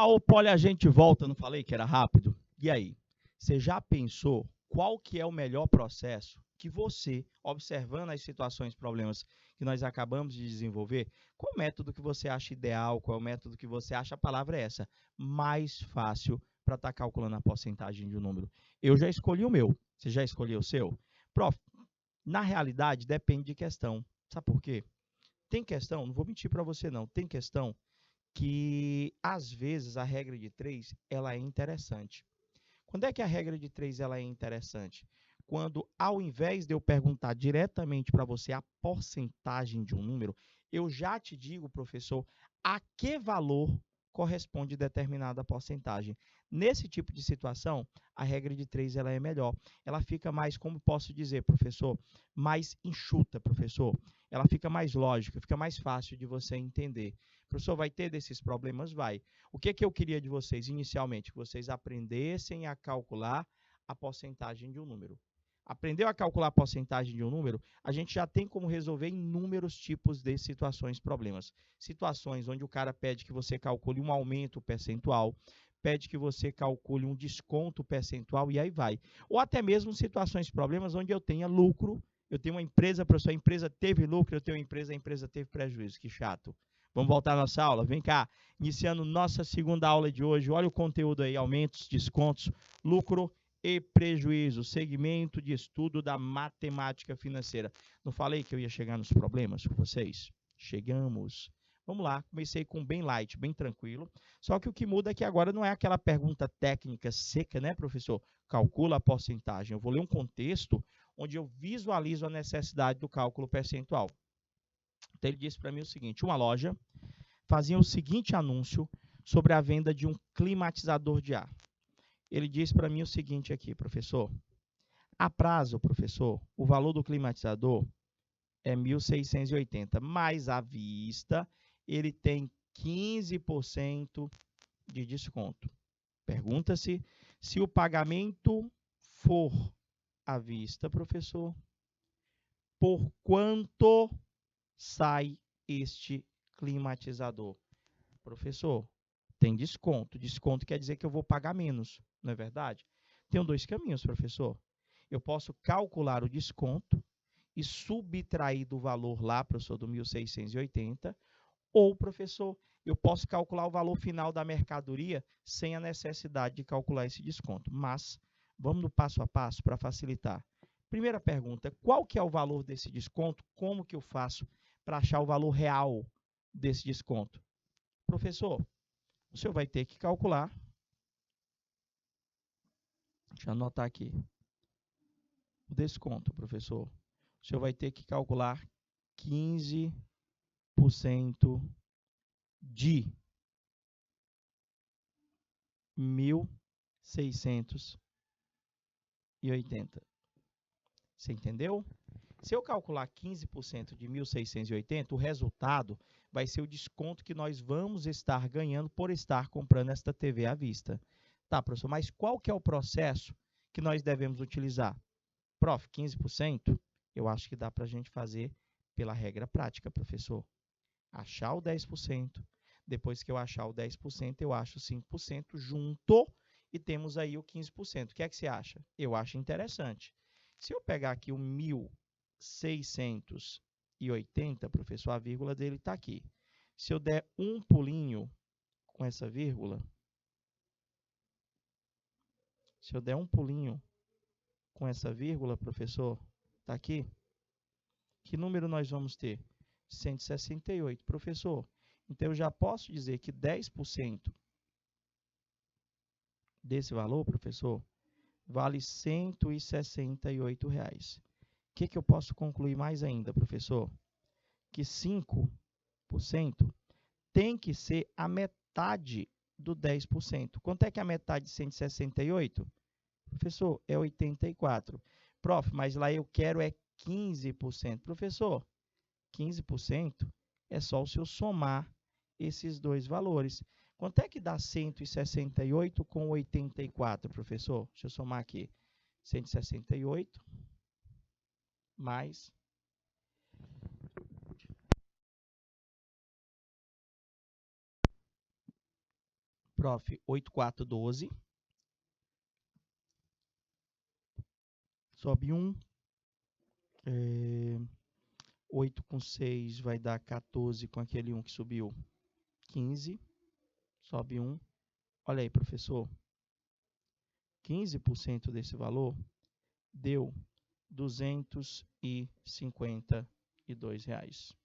Opa, olha, a gente volta, não falei que era rápido? E aí, você já pensou qual que é o melhor processo que você, observando as situações, problemas que nós acabamos de desenvolver, qual o método que você acha ideal, qual é o método que você acha, a palavra é essa, mais fácil para estar calculando a porcentagem de um número? Eu já escolhi o meu, você já escolheu o seu? Prof, na realidade, depende de questão. Sabe por quê? Tem questão, não vou mentir para você não, tem questão que, às vezes, a regra de 3 ela é interessante. Quando é que a regra de 3 ela é interessante? Quando, ao invés de eu perguntar diretamente para você a porcentagem de um número, eu já te digo, professor, a que valor corresponde determinada porcentagem. Nesse tipo de situação, a regra de 3 ela é melhor. Ela fica mais, como posso dizer, professor, mais enxuta, professor. Ela fica mais lógica, fica mais fácil de você entender. Professor, vai ter desses problemas? Vai. O que eu queria de vocês inicialmente? Que vocês aprendessem a calcular a porcentagem de um número. Aprendeu a calcular a porcentagem de um número? A gente já tem como resolver inúmeros tipos de situações, problemas. Situações onde o cara pede que você calcule um aumento percentual, pede que você calcule um desconto percentual e aí vai. Ou até mesmo situações, problemas onde eu tenha lucro, eu tenho uma empresa, professor, a empresa teve lucro, eu tenho uma empresa, a empresa teve prejuízo. Que chato. Vamos voltar à nossa aula? Vem cá, iniciando nossa segunda aula de hoje. Olha o conteúdo aí, aumentos, descontos, lucro e prejuízo, segmento de estudo da matemática financeira. Não falei que eu ia chegar nos problemas com vocês? Chegamos. Vamos lá, comecei com bem light, bem tranquilo. Só que o que muda é que agora não é aquela pergunta técnica seca, né, professor? Calcula a porcentagem. Eu vou ler um contexto onde eu visualizo a necessidade do cálculo percentual. Então, ele disse para mim o seguinte: uma loja fazia o seguinte anúncio sobre a venda de um climatizador de ar. Ele disse para mim o seguinte aqui, professor: a prazo, professor, o valor do climatizador é 1.680, mas à vista ele tem 15% de desconto. Pergunta-se se o pagamento for à vista, professor, por quanto sai este climatizador? Professor, tem desconto. Desconto quer dizer que eu vou pagar menos, não é verdade? Tenho dois caminhos, professor. Eu posso calcular o desconto e subtrair do valor lá, professor, do 1.680, ou, professor, eu posso calcular o valor final da mercadoria sem a necessidade de calcular esse desconto. Mas vamos no passo a passo para facilitar. Primeira pergunta: qual que é o valor desse desconto? Como que eu faço para achar o valor real desse desconto? Professor, o senhor vai ter que calcular. Deixa eu anotar aqui. O desconto, professor. O senhor vai ter que calcular 15% de 1.680. Você entendeu? Se eu calcular 15% de 1.680, o resultado vai ser o desconto que nós vamos estar ganhando por estar comprando esta TV à vista. Tá, professor, mas qual que é o processo que nós devemos utilizar? Prof, 15%? Eu acho que dá para a gente fazer pela regra prática, professor. Achar o 10%. Depois que eu achar o 10%, eu acho 5% junto e temos aí o 15%. O que é que você acha? Eu acho interessante. Se eu pegar aqui o 1.680, professor, a vírgula dele está aqui. Se eu der um pulinho com essa vírgula, professor, está aqui, que número nós vamos ter? 168, professor. Então, eu já posso dizer que 10% desse valor, professor, vale R$ 168. O que eu posso concluir mais ainda, professor? Que 5% tem que ser a metade do 10%. Quanto é que é a metade de 168? Professor, é 84. Prof, mas lá eu quero é 15%. Professor, 15% é só o senhor somar esses dois valores. Quanto é que dá 168 com 84, professor? Deixa eu somar aqui. 168 mais Prof, 8, 4, 12. Sobe 1. 8 com 6 vai dar 14 com aquele 1 que subiu. 15. Sobe 1. Olha aí, professor. 15% desse valor deu R$ 252.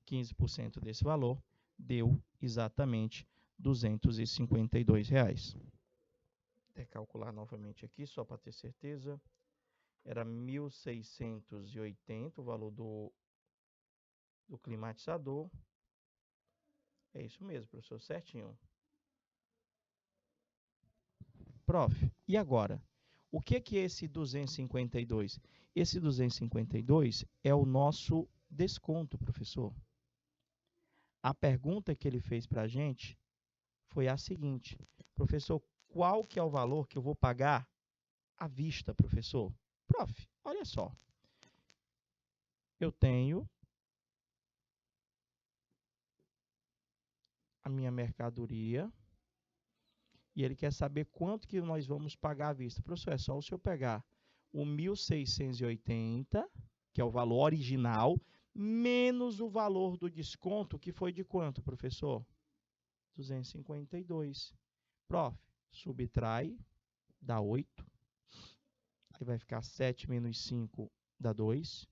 15% desse valor deu exatamente R$ 252. Vou calcular novamente aqui, só para ter certeza. Era 1.680 o valor do climatizador. É isso mesmo, professor, certinho. Prof, e agora? O que é esse 252? Esse 252 é o nosso desconto, professor. A pergunta que ele fez para a gente foi a seguinte: professor, qual que é o valor que eu vou pagar à vista, professor? Prof, olha só. Eu tenho a minha mercadoria e ele quer saber quanto que nós vamos pagar à vista. Professor, é só o senhor pegar o 1.680, que é o valor original, menos o valor do desconto, que foi de quanto, professor? 252. Prof, subtrai, dá 8. Aí vai ficar 7 menos 5, dá 2.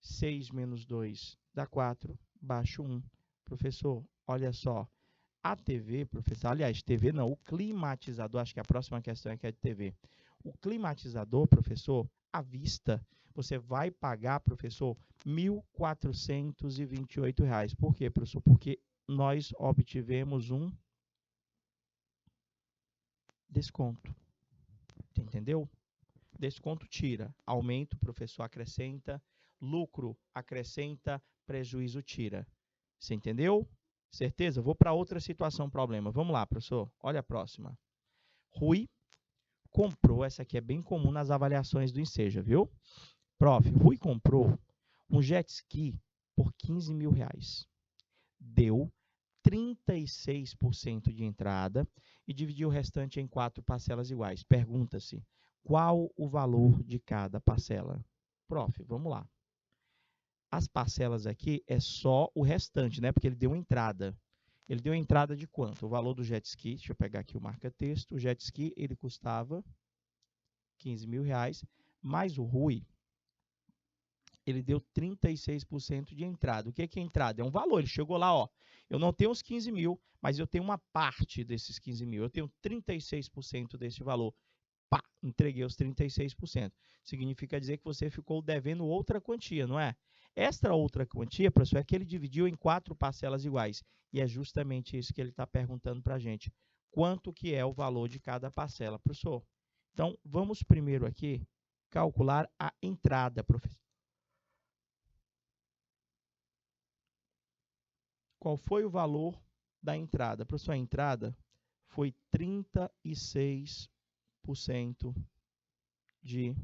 6 menos 2, dá 4. Baixo 1. Professor, olha só. A TV, professor, aliás, TV não, o climatizador, acho que a próxima questão é que é de TV. O climatizador, professor, à vista, você vai pagar, professor, R$ 1.428. Por quê, professor? Porque nós obtivemos um desconto. Entendeu? Desconto tira, aumento, professor, acrescenta, lucro acrescenta, prejuízo tira. Você entendeu? Certeza? Vou para outra situação, problema. Vamos lá, professor. Olha a próxima. Rui comprou, essa aqui é bem comum nas avaliações do Enseja, viu? Prof, Rui comprou um jet ski por R$ 15.000. Deu 36% de entrada e dividiu o restante em 4 parcelas iguais. Pergunta-se, qual o valor de cada parcela? Prof, vamos lá. As parcelas aqui é só o restante, né? Porque ele deu uma entrada. Ele deu entrada de quanto? O valor do jet ski, deixa eu pegar aqui o marca-texto. O jet ski, ele custava R$ 15.000, mais o Rui, ele deu 36% de entrada. O que é entrada? É um valor, ele chegou lá, ó. Eu não tenho os 15 mil, mas eu tenho uma parte desses 15 mil. Eu tenho 36% desse valor. Pá, entreguei os 36%. Significa dizer que você ficou devendo outra quantia, não é? Esta outra quantia, professor, é que ele dividiu em 4 parcelas iguais. E é justamente isso que ele está perguntando para a gente. Quanto que é o valor de cada parcela, professor? Então, vamos primeiro aqui calcular a entrada, professor. Qual foi o valor da entrada? Professor, a entrada foi 36% de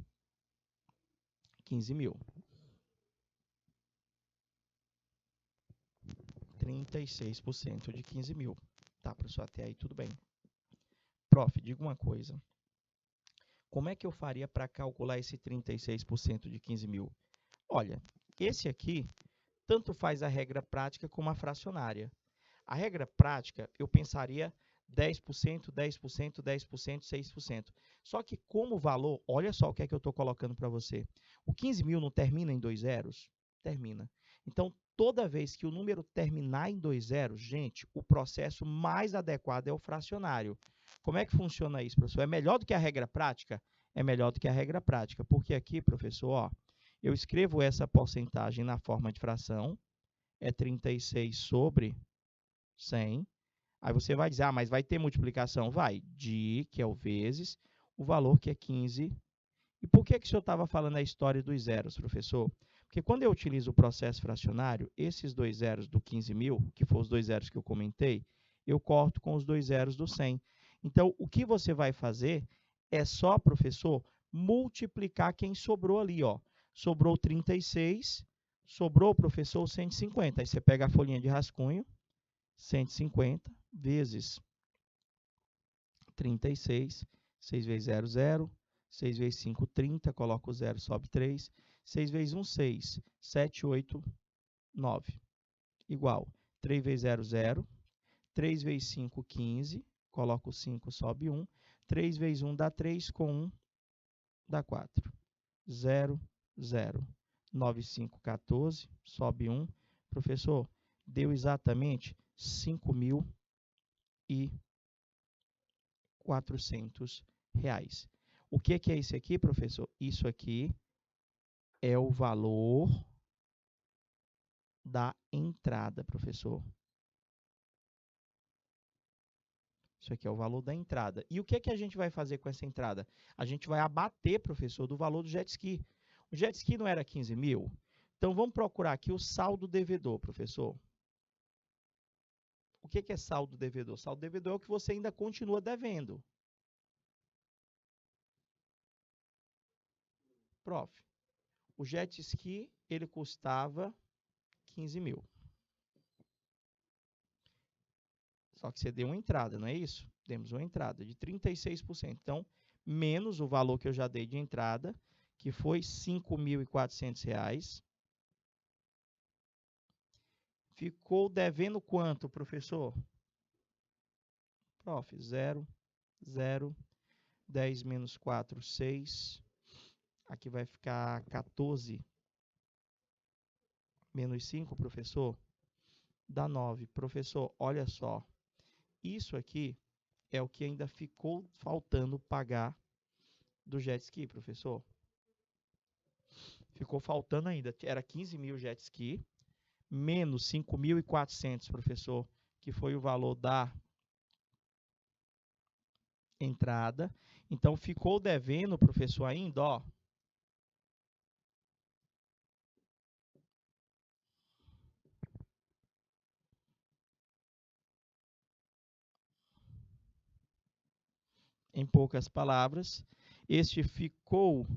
15 mil. 36% de 15 mil. Tá, professor, até aí tudo bem. Prof, diga uma coisa. Como é que eu faria para calcular esse 36% de 15 mil? Olha, esse aqui, tanto faz a regra prática como a fracionária. A regra prática, eu pensaria 10%, 10%, 10%, 6%. Só que como valor, olha só o que é que eu estou colocando para você. O 15 mil não termina em 2 zeros? Termina. Então, toda vez que o número terminar em 2 zeros, gente, o processo mais adequado é o fracionário. Como é que funciona isso, professor? É melhor do que a regra prática? É melhor do que a regra prática, porque aqui, professor, ó, eu escrevo essa porcentagem na forma de fração, é 36 sobre 100. Aí você vai dizer, mas vai ter multiplicação? Vai. De, que é o vezes, o valor que é 15. E por que o senhor estava falando a história dos zeros, professor? Porque quando eu utilizo o processo fracionário, esses 2 zeros do 15 mil, que foram os 2 zeros que eu comentei, eu corto com os 2 zeros do 100. Então, o que você vai fazer é só, professor, multiplicar quem sobrou ali, ó. Sobrou 36, sobrou, professor, 150. Aí você pega a folhinha de rascunho, 150 vezes 36, 6 vezes 0, 0, 6 vezes 5, 30, coloca o 0, sobe 3, 6 vezes 1, 6, 7, 8, 9, igual 3 vezes 0, 0, 3 vezes 5, 15, coloca o 5, sobe 1, 3 vezes 1 dá 3, com 1 dá 4, 0, 0, 9, 5, 14, sobe 1, professor, deu exatamente 5.400 reais. O que é isso aqui, professor? Isso aqui é o valor da entrada, professor. Isso aqui é o valor da entrada. E o que a gente vai fazer com essa entrada? A gente vai abater, professor, do valor do jet ski. O jet ski não era 15 mil? Então, vamos procurar aqui o saldo devedor, professor. O que é saldo devedor? Saldo devedor é o que você ainda continua devendo. Prof, o jet ski, ele custava 15 mil. Só que você deu uma entrada, não é isso? Demos uma entrada de 36%. Então, menos o valor que eu já dei de entrada, que foi R$ 5.400. Ficou devendo quanto, professor? Prof, 0, 0, 10 menos 4, 6. Aqui vai ficar 14 menos 5, professor, dá 9. Professor, olha só. Isso aqui é o que ainda ficou faltando pagar do jet ski, professor. Ficou faltando ainda. Era 15 mil jet ski, menos 5.400, professor, que foi o valor da entrada. Então, ficou devendo, professor, ainda, ó, em poucas palavras, este ficou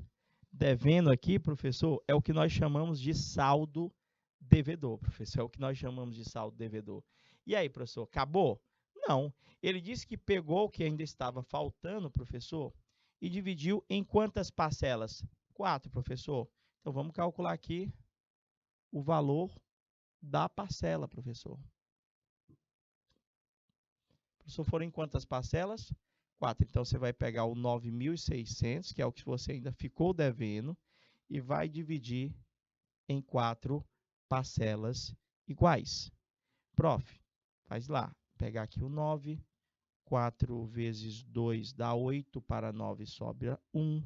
devendo aqui, professor, é o que nós chamamos de saldo devedor, professor, é o que nós chamamos de saldo devedor. E aí, professor, acabou? Não. Ele disse que pegou o que ainda estava faltando, professor, e dividiu em quantas parcelas? 4, professor. Então, vamos calcular aqui o valor da parcela, professor. Professor, foram em quantas parcelas? 4. Então, você vai pegar o 9.600, que é o que você ainda ficou devendo, e vai dividir em 4 parcelas iguais. Prof, faz lá. Pegar aqui o 9, 4 vezes 2 dá 8, para 9 sobra 1,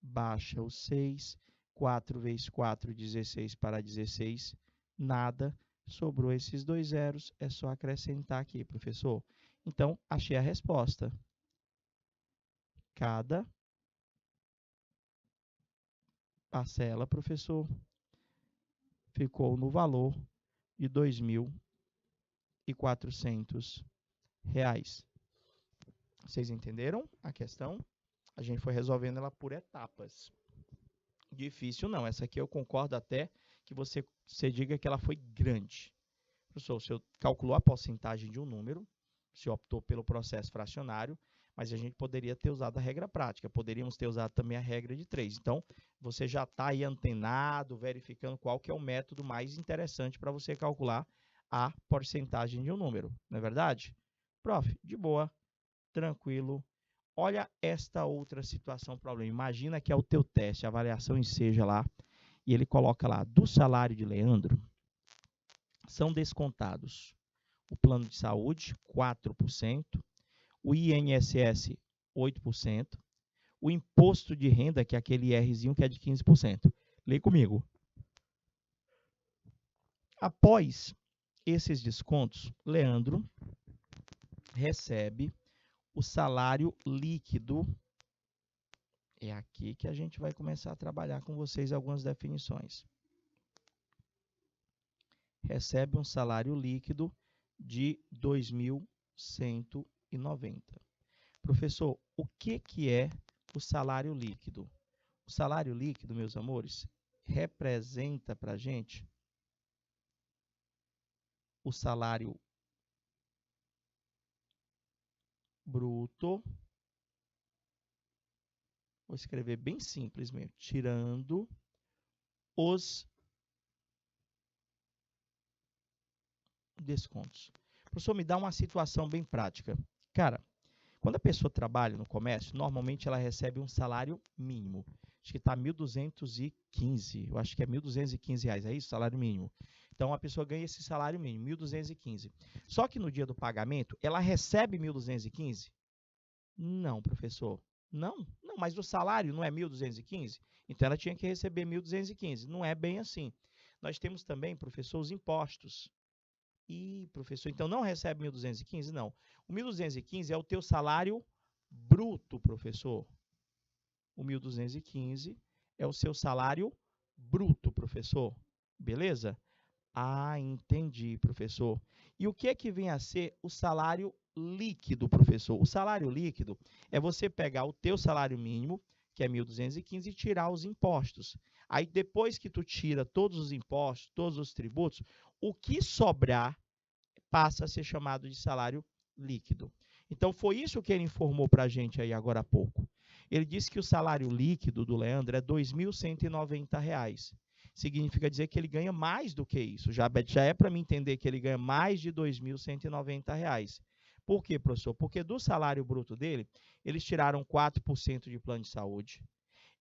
baixa o 6, 4 vezes 4, 16, para 16, nada, sobrou esses dois zeros, é só acrescentar aqui, professor. Então, achei a resposta. Cada parcela, professor, ficou no valor de R$ 2.400. Vocês entenderam a questão? A gente foi resolvendo ela por etapas. Difícil não. Essa aqui eu concordo até que você diga que ela foi grande. Professor, você calculou a porcentagem de um número, se optou pelo processo fracionário, mas a gente poderia ter usado a regra prática, poderíamos ter usado também a regra de 3. Então, você já está aí antenado, verificando qual que é o método mais interessante para você calcular a porcentagem de um número, não é verdade? Prof, de boa, tranquilo. Olha esta outra situação, problema. Imagina que é o teu teste, a avaliação enseja lá, e ele coloca lá, do salário de Leandro, são descontados o plano de saúde, 4%, o INSS, 8%, o imposto de renda, que é aquele IRzinho que é de 15%. Lê comigo. Após esses descontos, Leandro recebe o salário líquido. É aqui que a gente vai começar a trabalhar com vocês algumas definições. Recebe um salário líquido de 2.190. Professor, o que é o salário líquido? O salário líquido, meus amores, representa para a gente o salário bruto, vou escrever bem simples mesmo, tirando os descontos. Professor, me dá uma situação bem prática. Cara, quando a pessoa trabalha no comércio, normalmente ela recebe um salário mínimo. Acho que está 1.215, eu acho que é R$1.215, é isso? Salário mínimo. Então, a pessoa ganha esse salário mínimo, 1.215. Só que no dia do pagamento, ela recebe 1.215? Não, professor. Não, mas o salário não é 1.215? Então, ela tinha que receber 1.215. Não é bem assim. Nós temos também, professor, os impostos. Professor, então não recebe 1.215? Não. O 1.215 é o teu salário bruto, professor. O 1.215 é o seu salário bruto, professor. Beleza? Ah, entendi, professor. E o que é que vem a ser o salário líquido, professor? O salário líquido é você pegar o teu salário mínimo, que é 1.215, e tirar os impostos. Aí, depois que tu tira todos os impostos, todos os tributos, o que sobrar passa a ser chamado de salário líquido. Então, foi isso que ele informou para a gente aí agora há pouco. Ele disse que o salário líquido do Leandro é R$ 2.190. Significa dizer que ele ganha mais do que isso. Já é para mim entender que ele ganha mais de R$ 2.190. Por quê, professor? Porque do salário bruto dele, eles tiraram 4% de plano de saúde.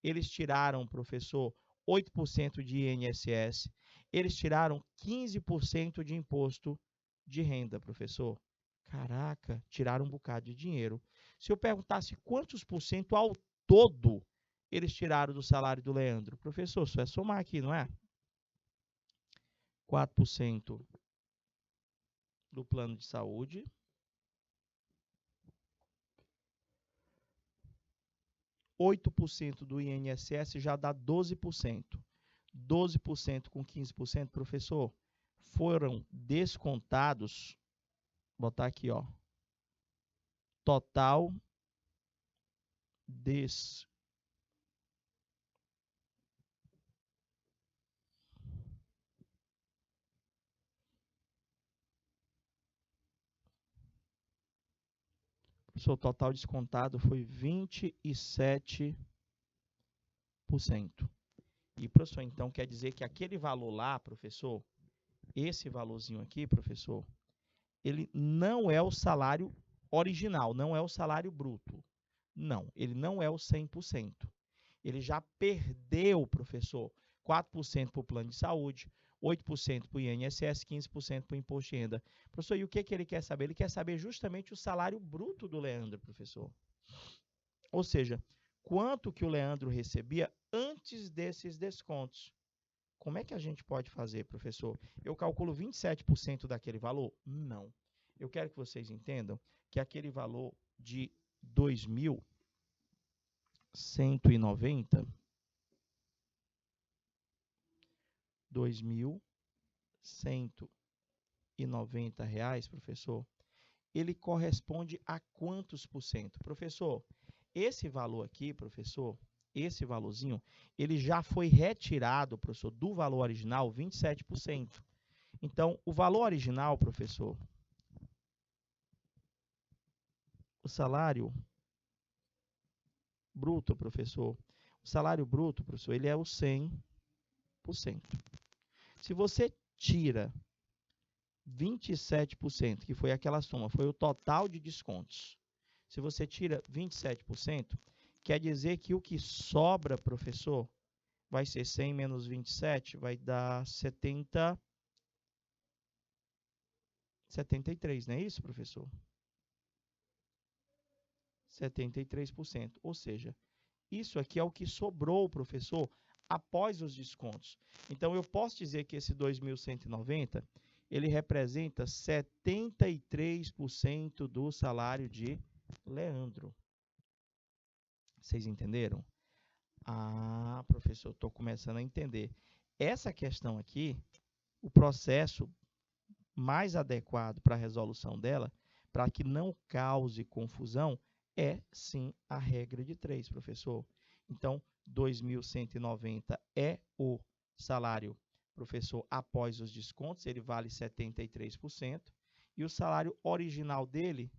Eles tiraram, professor, 8% de INSS. Eles tiraram 15% de imposto de renda, professor. Caraca, tiraram um bocado de dinheiro. Se eu perguntasse quantos por cento ao todo eles tiraram do salário do Leandro? Professor, só é somar aqui, não é? 4% do plano de saúde. 8% do INSS já dá 12%. 12% com 15%, professor, foram descontados, botar aqui, ó, total seu total descontado foi 27%. E, professor, então quer dizer que aquele valor lá, professor, esse valorzinho aqui, professor, ele não é o salário original, não é o salário bruto. Não, ele não é o 100%. Ele já perdeu, professor, 4% para o plano de saúde, 8% para o INSS, 15% para o imposto de renda. Professor, e o que ele quer saber? Ele quer saber justamente o salário bruto do Leandro, professor. Ou seja, quanto que o Leandro recebia antes desses descontos. Como é que a gente pode fazer, professor? Eu calculo 27% daquele valor? Não. Eu quero que vocês entendam que aquele valor de 2.190, R$2.190, professor, ele corresponde a quantos por cento? Professor, esse valor aqui, professor, esse valorzinho, ele já foi retirado, professor, do valor original, 27%. Então, o valor original, professor, o salário bruto, professor, o salário bruto, professor, ele é o 100%. Se você tira 27%, que foi aquela soma, foi o total de descontos. Se você tira 27%, quer dizer que o que sobra, professor, vai ser 100 menos 27, vai dar 73, não é isso, professor? 73%. Ou seja, isso aqui é o que sobrou, professor, após os descontos. Então, eu posso dizer que esse 2.190, ele representa 73% do salário de Leandro. Vocês entenderam? Ah, professor, estou começando a entender. Essa questão aqui, o processo mais adequado para a resolução dela, para que não cause confusão, é sim a regra de 3, professor. Então, 2.190 é o salário, professor, após os descontos, ele vale 73%, e o salário original dele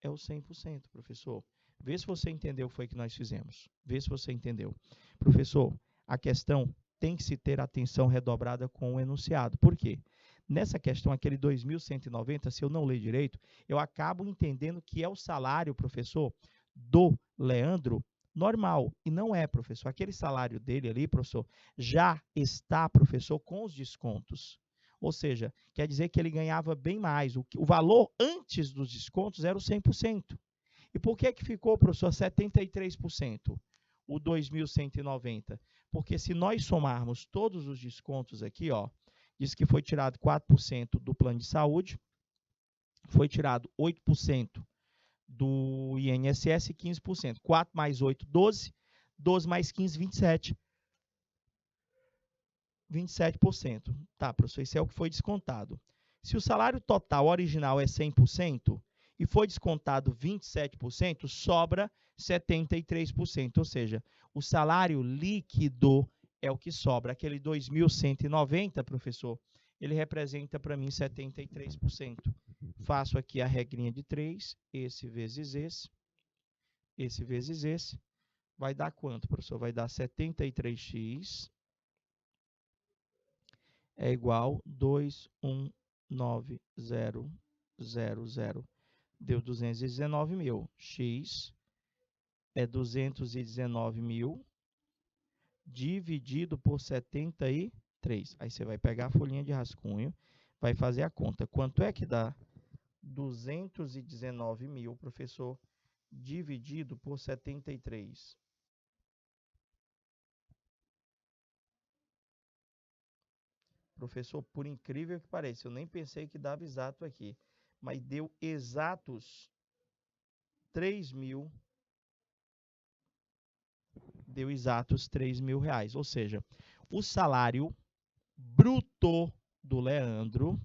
é o 100%, professor. Vê se você entendeu o que foi que nós fizemos. Vê se você entendeu. Professor, a questão tem que se ter atenção redobrada com o enunciado. Por quê? Nessa questão, aquele 2.190, se eu não ler direito, eu acabo entendendo que é o salário, professor, do Leandro normal. E não é, professor. Aquele salário dele ali, professor, já está, professor, com os descontos. Ou seja, quer dizer que ele ganhava bem mais. O valor antes dos descontos era o 100%. E por que ficou, professor, 73%? O 2.190? Porque se nós somarmos todos os descontos aqui, ó, diz que foi tirado 4% do plano de saúde, foi tirado 8% do INSS e 15%. 4 mais 8, 12. 12 mais 15, 27. 27%. Tá, professor, isso é o que foi descontado. Se o salário total original é 100% e foi descontado 27%, sobra 73%. Ou seja, o salário líquido é o que sobra. Aquele 2.190, professor, ele representa para mim 73%. Faço aqui a regrinha de 3, esse vezes esse, vai dar quanto, professor? Vai dar 73x é igual a 219.000. Deu 219 mil. X é 219 mil dividido por 73. Aí você vai pegar a folhinha de rascunho, vai fazer a conta. Quanto é que dá 219 mil, professor, dividido por 73? Professor, por incrível que pareça, eu nem pensei que dava exato aqui, mas deu exatos 3 mil, deu exatos 3 mil reais. Ou seja, o salário bruto do Leandro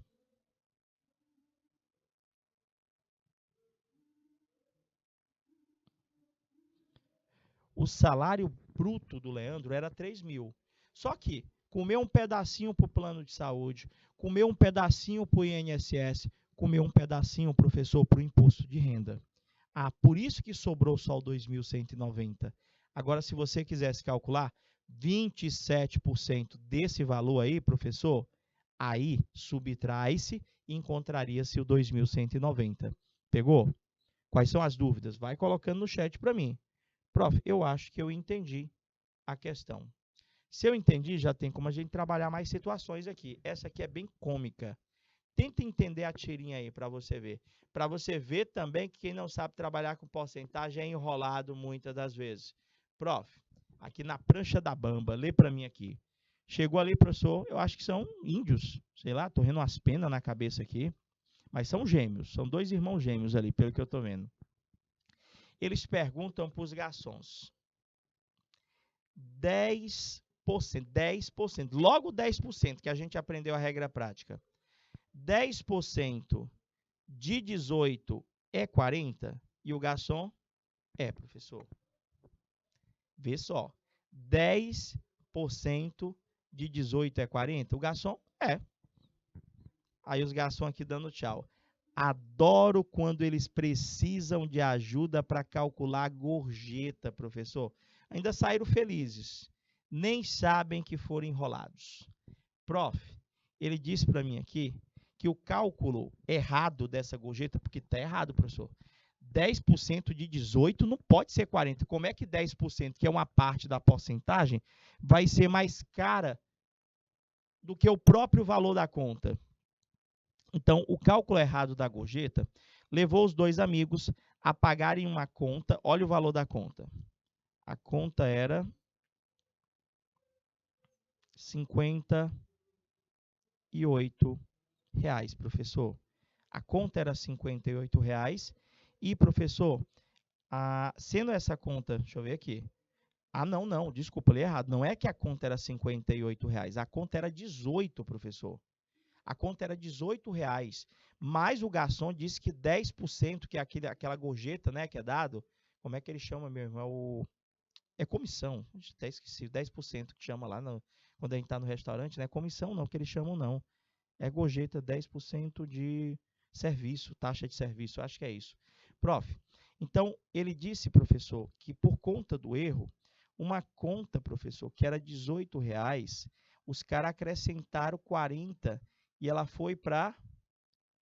era 3 mil. Só que comeu um pedacinho para o plano de saúde, comeu um pedacinho para o INSS, comeu um pedacinho, professor, para o imposto de renda. Ah, por isso que sobrou só o 2.190. Agora, se você quisesse calcular 27% desse valor aí, professor, aí subtrai-se e encontraria-se o 2.190. Pegou? Quais são as dúvidas? Vai colocando no chat para mim. Prof, eu acho que eu entendi a questão. Se eu entendi, já tem como a gente trabalhar mais situações aqui. Essa aqui é bem cômica. Tenta entender a tirinha aí para você ver. Para você ver também que quem não sabe trabalhar com porcentagem é enrolado muitas das vezes. Prof, aqui na prancha da bamba, lê para mim aqui. Chegou ali, professor, eu acho que são índios. Sei lá, tô vendo umas penas na cabeça aqui. Mas são gêmeos, são dois irmãos gêmeos ali, pelo que eu tô vendo. Eles perguntam para os garçons. 10%, logo 10%, que a gente aprendeu a regra prática. 10% de 18 é 40? E o garçom é, professor. Vê só. 10% de 18 é 40? O garçom é. Aí os garçons aqui dando tchau. Adoro quando eles precisam de ajuda para calcular a gorjeta, professor. Ainda saíram felizes. Nem sabem que foram enrolados. Prof, ele disse para mim aqui que o cálculo errado dessa gorjeta, porque está errado, professor. 10% de 18 não pode ser 40. Como é que 10%, que é uma parte da porcentagem, vai ser mais cara do que o próprio valor da conta? Então, o cálculo errado da gorjeta levou os dois amigos a pagarem uma conta. Olha o valor da conta. A conta era R$ 58, professor. A conta era R$ 58. E, professor, sendo essa conta, deixa eu ver aqui. Não, desculpa, eu li errado. Não é que a conta era R$ 58, a conta era 18, professor. A conta era R$ 18, mas o garçom disse que 10%, que é aquela gorjeta, né, que é dado, como é que ele chama mesmo? É comissão, até esqueci, 10% que chama lá quando a gente está no restaurante, não é comissão não, que eles chamam não. É gorjeta 10% de serviço, taxa de serviço, acho que é isso. Prof, então ele disse, professor, que por conta do erro, uma conta, professor, que era R$18, os caras acrescentaram 40 e ela foi para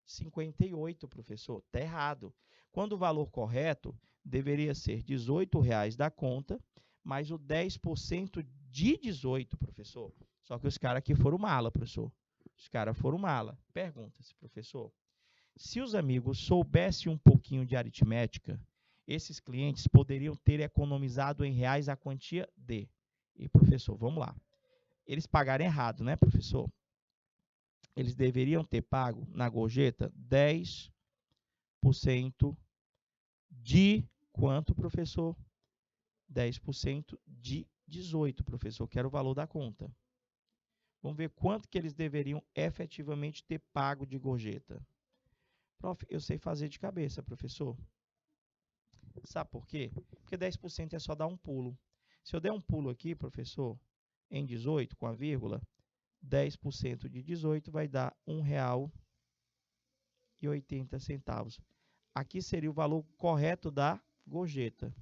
58, professor. Está errado. Quando o valor correto deveria ser R$18 da conta, mais o 10% de 18, professor. Só que os caras aqui foram mala, professor. Os caras foram mala. Pergunta-se, professor. Se os amigos soubessem um pouquinho de aritmética, esses clientes poderiam ter economizado em reais a quantia de. E, professor, vamos lá. Eles pagaram errado, né, professor? Eles deveriam ter pago na gorjeta 10% de quanto, professor? 10% de 18, professor, que era o valor da conta. Vamos ver quanto que eles deveriam efetivamente ter pago de gorjeta. Prof, eu sei fazer de cabeça, professor. Sabe por quê? Porque 10% é só dar um pulo. Se eu der um pulo aqui, professor, em 18 com a vírgula, 10% de 18 vai dar R$1,80. Aqui seria o valor correto da gorjeta.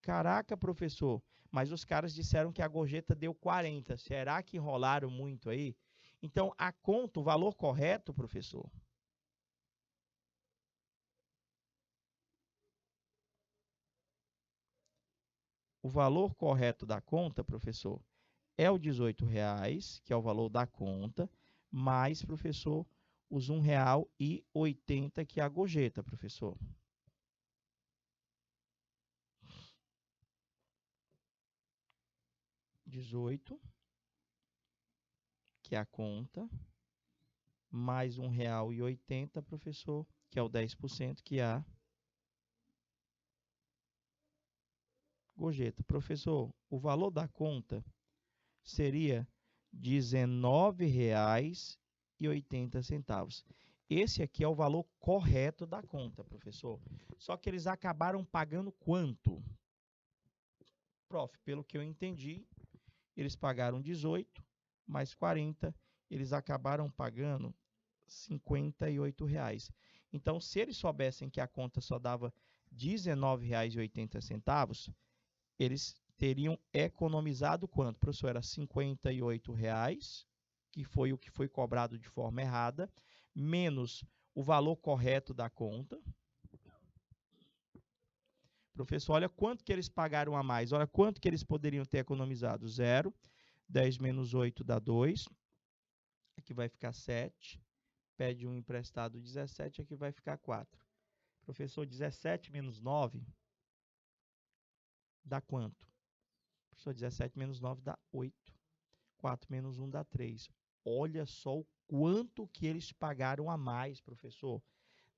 Caraca, professor, mas os caras disseram que a gorjeta deu 40. Será que enrolaram muito aí? Então, a conta, o valor correto, professor, o valor correto da conta, professor, é o R$18, que é o valor da conta, mais, professor, os R$1,80, que é a gorjeta, professor. R$18, que é a conta, mais R$1,80, professor, que é o 10%, que é a gorjeta. Professor, o valor da conta seria R$19,80. Esse aqui é o valor correto da conta, professor. Só que eles acabaram pagando quanto? Prof, pelo que eu entendi, eles pagaram 18 mais 40, eles acabaram pagando R$58. Então, se eles soubessem que a conta só dava R$19,80, eles teriam economizado quanto? Professor, era R$58, que foi o que foi cobrado de forma errada, menos o valor correto da conta. Professor, olha quanto que eles pagaram a mais, olha quanto que eles poderiam ter economizado. 0, 10 menos 8 dá 2, aqui vai ficar 7, pede um emprestado 17, aqui vai ficar 4. Professor, 17 menos 9 dá quanto? Professor, 17 menos 9 dá 8. 4 menos 1 dá 3. Olha só o quanto que eles pagaram a mais, professor.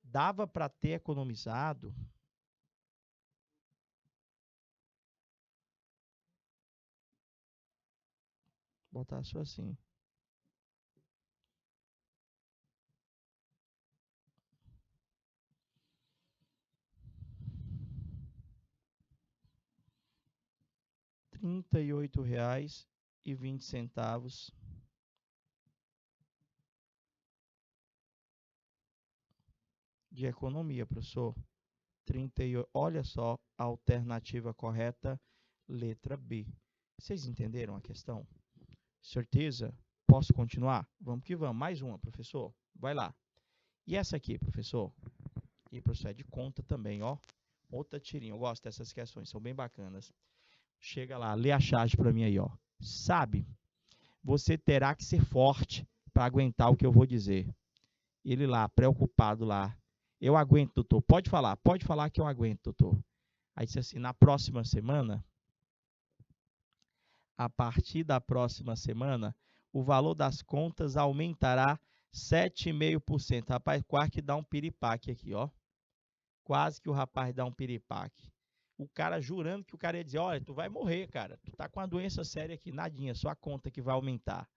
Dava para ter economizado. Vou botar isso assim. R$38,20 de economia, professor. 38, olha só a alternativa correta, letra B. Vocês entenderam a questão? Certeza? Posso continuar? Vamos que vamos. Mais uma, professor. Vai lá. E essa aqui, professor? E, professor, é de conta também, ó. Outra tirinha. Eu gosto dessas questões, são bem bacanas. Chega lá, lê a charge para mim aí, ó. Sabe, você terá que ser forte para aguentar o que eu vou dizer. Ele lá, preocupado lá. Eu aguento, doutor. Pode falar que eu aguento, doutor. Aí disse assim, na próxima semana, a partir da próxima semana, o valor das contas aumentará 7,5%. Rapaz, quase que dá um piripaque aqui, ó. Quase que o rapaz dá um piripaque. O cara jurando que o cara ia dizer, olha, tu vai morrer, cara. Tu tá com uma doença séria aqui, nadinha, só a conta que vai aumentar.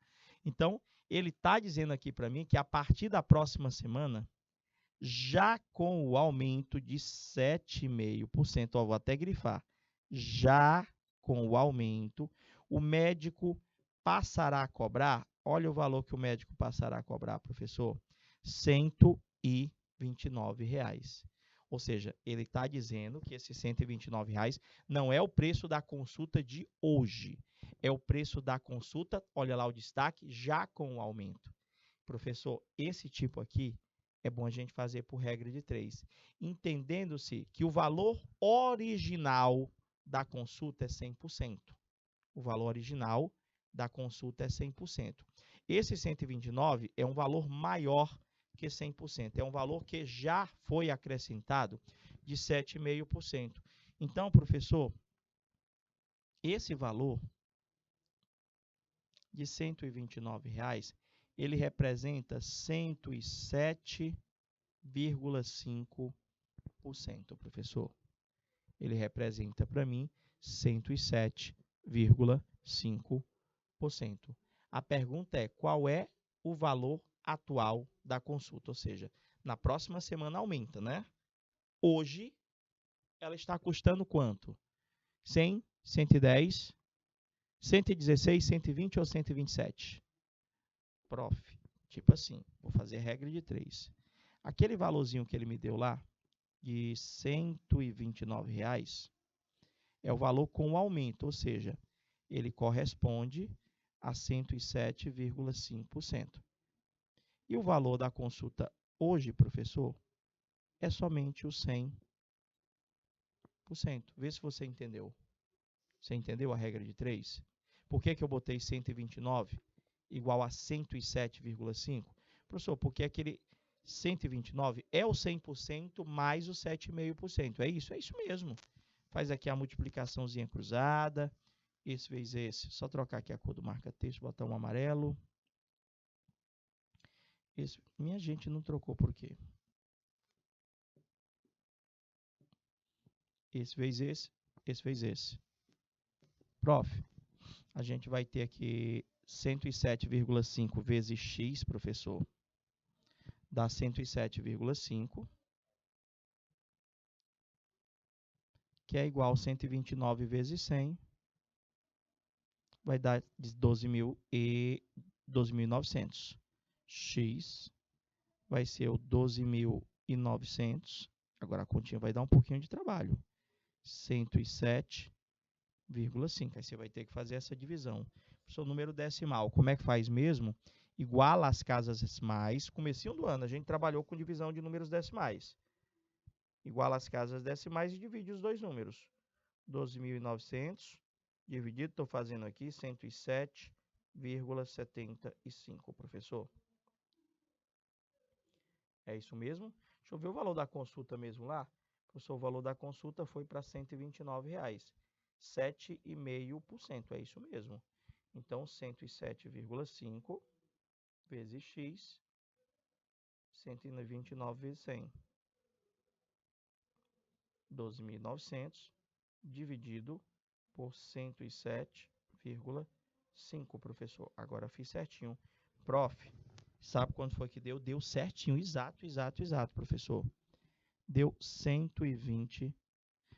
Então, ele tá dizendo aqui para mim que a partir da próxima semana, já com o aumento de 7,5%, ó, vou até grifar, já com o aumento, o médico passará a cobrar, olha o valor que o médico passará a cobrar, professor, R$129. Ou seja, ele está dizendo que esses R$ 129 não é o preço da consulta de hoje. É o preço da consulta, olha lá o destaque, já com o aumento. Professor, esse tipo aqui é bom a gente fazer por regra de 3. Entendendo-se que o valor original da consulta é 100%. O valor original da consulta é 100%. Esse 129 é um valor maior que 100%. É um valor que já foi acrescentado de 7,5%. Então, professor, esse valor de R$ 129, ele representa 107,5%, professor. Ele representa para mim 107,5%. A pergunta é, qual é o valor atual da consulta? Ou seja, na próxima semana aumenta, né? Hoje, ela está custando quanto? 100, 110, 116, 120 ou 127? Prof, tipo assim, vou fazer regra de 3. Aquele valorzinho que ele me deu lá, de R$ 129, é o valor com o aumento, ou seja, ele corresponde a 107,5%. E o valor da consulta hoje, professor, é somente o 100%. Vê se você entendeu. Você entendeu a regra de 3? Por que eu botei 129 igual a 107,5? Professor, porque aquele 129 é o 100% mais o 7,5%. É isso mesmo. Faz aqui a multiplicaçãozinha cruzada. Esse vezes esse. Só trocar aqui a cor do marca-texto, botar um amarelo. Minha gente não trocou por quê? Esse vezes esse. Prof, a gente vai ter aqui 107,5 vezes x, professor, dá 107,5, que é igual a 129 vezes 100, vai dar 12.900. X vai ser o 12.900, agora a continha vai dar um pouquinho de trabalho, 107,5. Aí você vai ter que fazer essa divisão. Professor, número decimal, como é que faz mesmo? Iguala as casas decimais. Comecinho do ano, a gente trabalhou com divisão de números decimais. Iguala as casas decimais e divide os dois números. 12.900 dividido, estou fazendo aqui, 107,75, professor. É isso mesmo? Deixa eu ver o valor da consulta mesmo lá. Professor, o valor da consulta foi para R$ 129,00. 7,5%, é isso mesmo. Então, 107,5 vezes x, 129 vezes 100. 12.900 dividido por 107,5, professor. Agora fiz certinho. Prof, sabe quanto foi que deu? Deu certinho, exato, professor. Deu 120.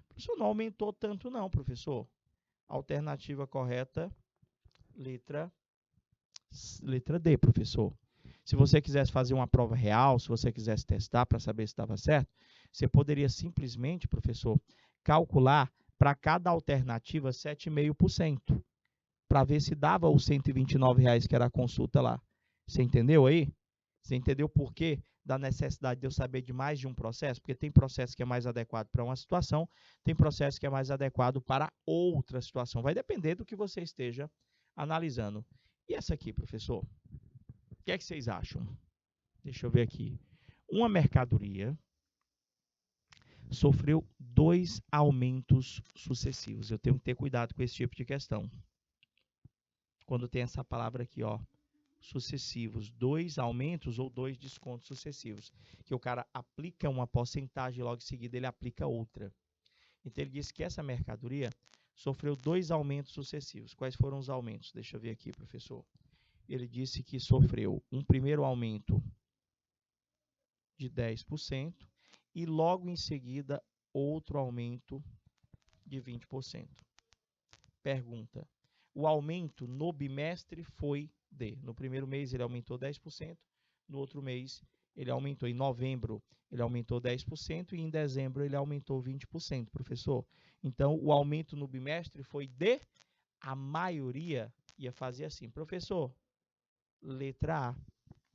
Professor, não aumentou tanto não, professor. Alternativa correta, letra D, professor. Se você quisesse fazer uma prova real, se você quisesse testar para saber se estava certo, você poderia simplesmente, professor, calcular para cada alternativa 7,5%, para ver se dava os R$ 129,00 que era a consulta lá. Você entendeu aí? Você entendeu por quê da necessidade de eu saber de mais de um processo? Porque tem processo que é mais adequado para uma situação, tem processo que é mais adequado para outra situação. Vai depender do que você esteja analisando. E essa aqui, professor? O que é que vocês acham? Deixa eu ver aqui. Uma mercadoria sofreu 2 aumentos sucessivos. Eu tenho que ter cuidado com esse tipo de questão. Quando tem essa palavra aqui, ó, sucessivos, 2 aumentos ou 2 descontos sucessivos, que o cara aplica uma porcentagem e logo em seguida ele aplica outra. Então ele disse que essa mercadoria sofreu 2 aumentos sucessivos. Quais foram os aumentos? Deixa eu ver aqui, professor. Ele disse que sofreu um primeiro aumento de 10% e logo em seguida outro aumento de 20%. Pergunta: o aumento no bimestre foi de, no primeiro mês ele aumentou 10%, no outro mês ele aumentou. Em novembro, ele aumentou 10% e em dezembro ele aumentou 20%, professor. Então, o aumento no bimestre foi de... A maioria ia fazer assim, professor, letra A.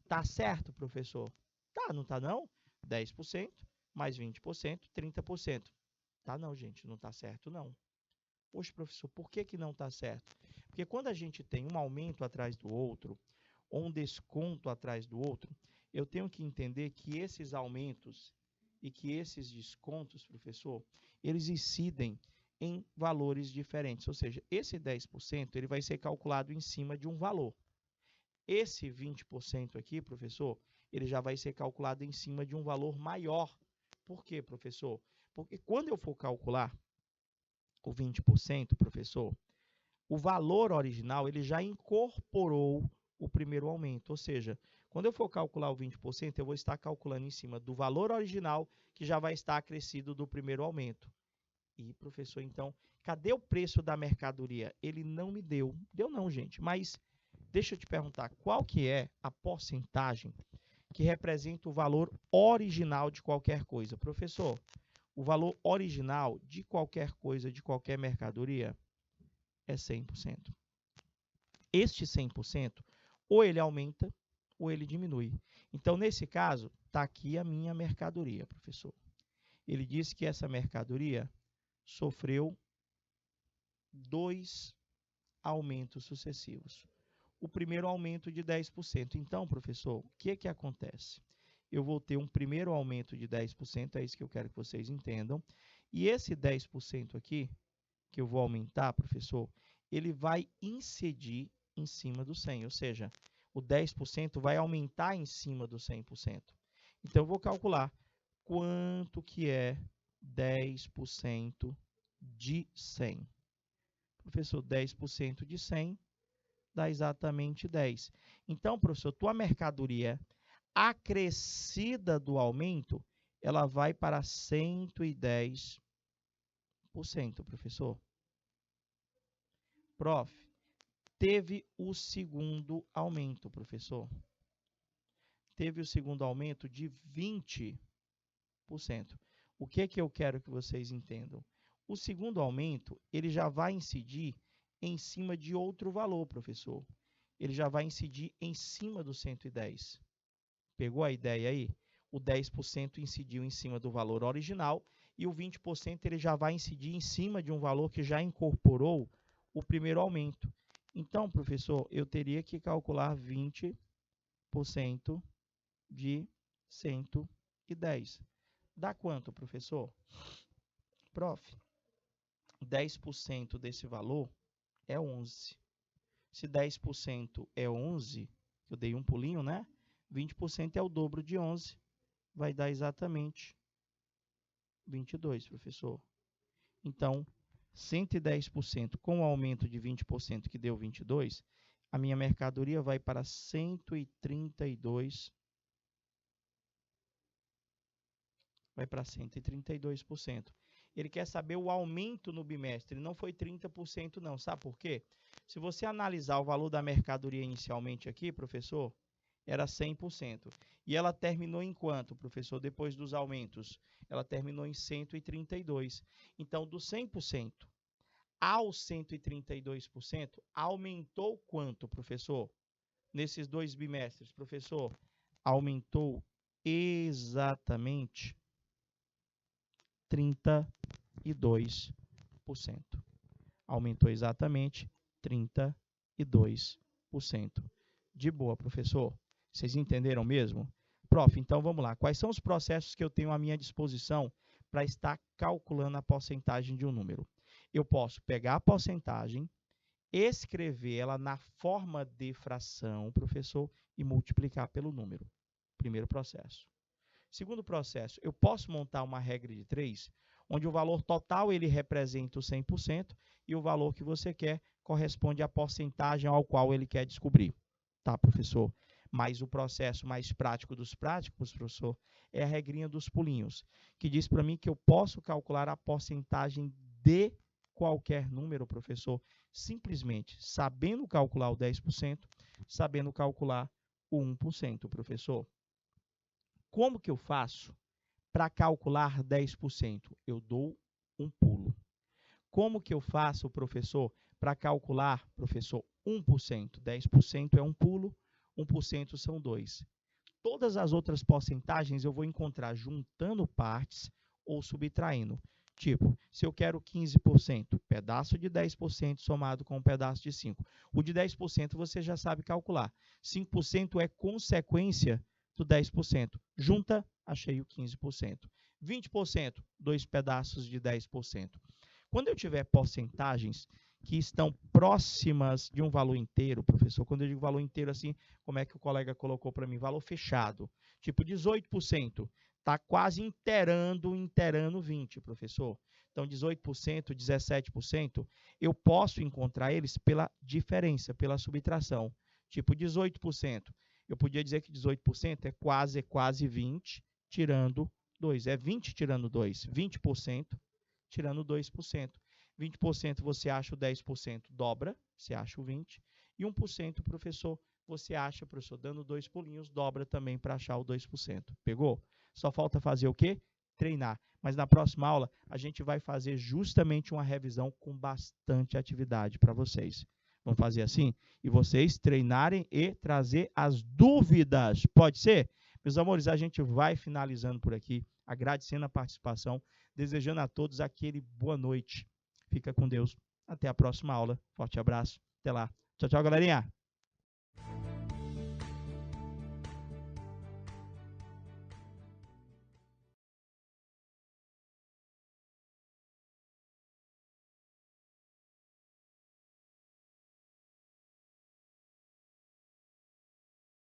Tá certo, professor? Tá, não tá não? 10% mais 20%, 30%. Tá não, gente, não tá certo não. Poxa, professor, por que não tá certo? Porque quando a gente tem um aumento atrás do outro, ou um desconto atrás do outro, eu tenho que entender que esses aumentos e que esses descontos, professor, eles incidem em valores diferentes. Ou seja, esse 10% ele vai ser calculado em cima de um valor. Esse 20% aqui, professor, ele já vai ser calculado em cima de um valor maior. Por quê, professor? Porque quando eu for calcular o 20%, professor, o valor original ele já incorporou o primeiro aumento. Ou seja, quando eu for calcular o 20%, eu vou estar calculando em cima do valor original que já vai estar acrescido do primeiro aumento. E, professor, então, cadê o preço da mercadoria? Ele não me deu. Deu não, gente. Mas deixa eu te perguntar, qual que é a porcentagem que representa o valor original de qualquer coisa? Professor, o valor original de qualquer coisa, de qualquer mercadoria, é 100%. Este 100%, ou ele aumenta, ou ele diminui. Então, nesse caso, está aqui a minha mercadoria, professor. Ele disse que essa mercadoria sofreu 2 aumentos sucessivos. O primeiro aumento de 10%. Então, professor, o que acontece? Eu vou ter um primeiro aumento de 10%, é isso que eu quero que vocês entendam. E esse 10% aqui, que eu vou aumentar, professor, ele vai incidir em cima do 100%, ou seja, o 10% vai aumentar em cima do 100%. Então, eu vou calcular quanto que é 10% de 100. Professor, 10% de 100 dá exatamente 10. Então, professor, tua mercadoria acrescida do aumento, ela vai para 110%, professor. Prof, teve o segundo aumento, professor. Teve o segundo aumento de 20%. O que eu quero que vocês entendam? O segundo aumento, ele já vai incidir em cima de outro valor, professor. Ele já vai incidir em cima do 110. Pegou a ideia aí? O 10% incidiu em cima do valor original e o 20% ele já vai incidir em cima de um valor que já incorporou o primeiro aumento. Então, professor, eu teria que calcular 20% de 110. Dá quanto, professor? Prof, 10% desse valor é 11. Se 10% é 11, eu dei um pulinho, né? 20% é o dobro de 11, vai dar exatamente 22, professor. Então, 110% com o aumento de 20% que deu 22, a minha mercadoria vai para 132%. Vai para 132%. Ele quer saber o aumento no bimestre, não foi 30% não, sabe por quê? Se você analisar o valor da mercadoria inicialmente aqui, professor, era 100%. E ela terminou em quanto, professor, depois dos aumentos? Ela terminou em 132%. Então, do 100% aos 132%, aumentou quanto, professor? Nesses 2 bimestres, professor, aumentou exatamente 32%. Aumentou exatamente 32%. De boa, professor. Vocês entenderam mesmo? Prof, então vamos lá. Quais são os processos que eu tenho à minha disposição para estar calculando a porcentagem de um número? Eu posso pegar a porcentagem, escrever ela na forma de fração, professor, e multiplicar pelo número. Primeiro processo. Segundo processo, eu posso montar uma regra de 3, onde o valor total ele representa o 100% e o valor que você quer corresponde à porcentagem ao qual ele quer descobrir. Tá, professor? Mas o processo mais prático dos práticos, professor, é a regrinha dos pulinhos, que diz para mim que eu posso calcular a porcentagem de qualquer número, professor, simplesmente sabendo calcular o 10%, sabendo calcular o 1%, professor. Como que eu faço para calcular 10%? Eu dou um pulo. Como que eu faço, professor, para calcular, professor, 1%? 10% é um pulo, 1% são 2. Todas as outras porcentagens eu vou encontrar juntando partes ou subtraindo. Tipo, se eu quero 15%, pedaço de 10% somado com um pedaço de 5%. O de 10% você já sabe calcular. 5% é consequência do 10%. Junta, achei o 15%. 20%, 2 pedaços de 10%. Quando eu tiver porcentagens que estão próximas de um valor inteiro, professor, quando eu digo valor inteiro assim, como é que o colega colocou para mim? Valor fechado. Tipo 18%, está quase inteirando 20%, professor. Então 18%, 17%, eu posso encontrar eles pela diferença, pela subtração. Tipo 18%, eu podia dizer que 18% é quase 20, tirando 2. É 20 tirando 2, 20%. Tirando 2%. 20% você acha o 10%, dobra, você acha o 20%. E 1%, professor, você acha, professor, dando 2 pulinhos, dobra também para achar o 2%. Pegou? Só falta fazer o quê? Treinar. Mas na próxima aula, a gente vai fazer justamente uma revisão com bastante atividade para vocês. Vamos fazer assim? E vocês treinarem e trazer as dúvidas. Pode ser? Meus amores, a gente vai finalizando por aqui, agradecendo a participação, desejando a todos aquele boa noite. Fica com Deus. Até a próxima aula. Forte abraço. Até lá. Tchau, tchau, galerinha.